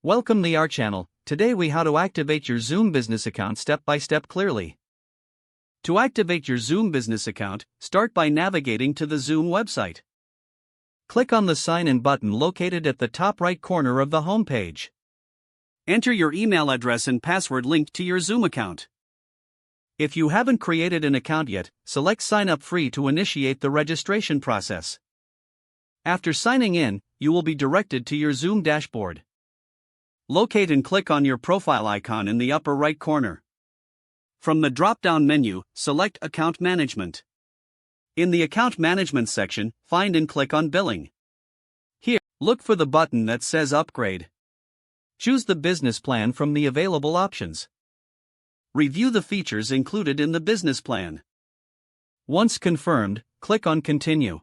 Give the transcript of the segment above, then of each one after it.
Welcome to our channel. Today we how to activate your Zoom business account step by step clearly. To activate your Zoom business account, start by navigating to the Zoom website. Click on the sign in button located at the top right corner of the home page. Enter your email address and password linked to your Zoom account. If you haven't created an account yet, select sign up free to initiate the registration process. After signing in, you will be directed to your Zoom dashboard. Locate and click on your profile icon in the upper right corner. From the drop-down menu, select Account Management. In the Account Management section, find and click on Billing. Here, look for the button that says Upgrade. Choose the business plan from the available options. Review the features included in the business plan. Once confirmed, click on Continue.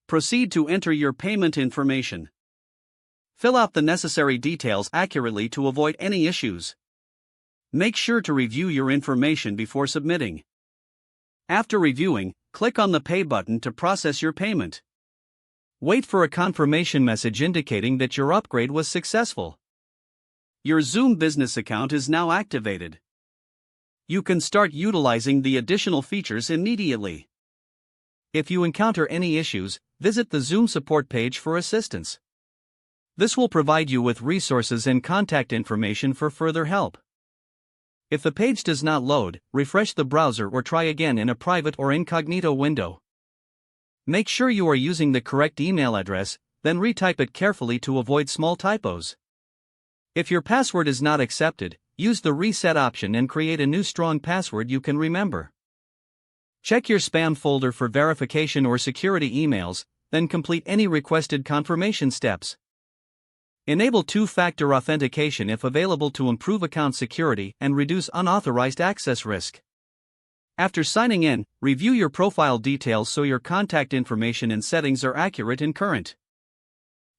Proceed to enter your payment information. Fill out the necessary details accurately to avoid any issues. Make sure to review your information before submitting. After reviewing, click on the Pay button to process your payment. Wait for a confirmation message indicating that your upgrade was successful. Your Zoom business account is now activated. You can start utilizing the additional features immediately. If you encounter any issues, visit the Zoom support page for assistance. This will provide you with resources and contact information for further help. If the page does not load, refresh the browser or try again in a private or incognito window. Make sure you are using the correct email address, then retype it carefully to avoid small typos. If your password is not accepted, use the reset option and create a new strong password you can remember. Check your spam folder for verification or security emails, then complete any requested confirmation steps. Enable two-factor authentication if available to improve account security and reduce unauthorized access risk. After signing in, review your profile details so your contact information and settings are accurate and current.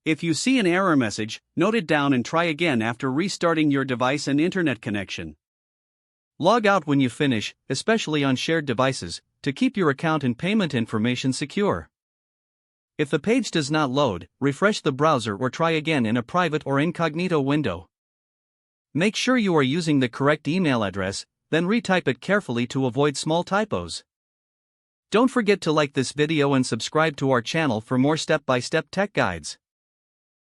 If you see an error message, note it down and try again after restarting your device and internet connection. Log out when you finish, especially on shared devices, to keep your account and payment information secure. If the page does not load, refresh the browser or try again in a private or incognito window. Make sure you are using the correct email address, then retype it carefully to avoid small typos. Don't forget to like this video and subscribe to our channel for more step-by-step tech guides.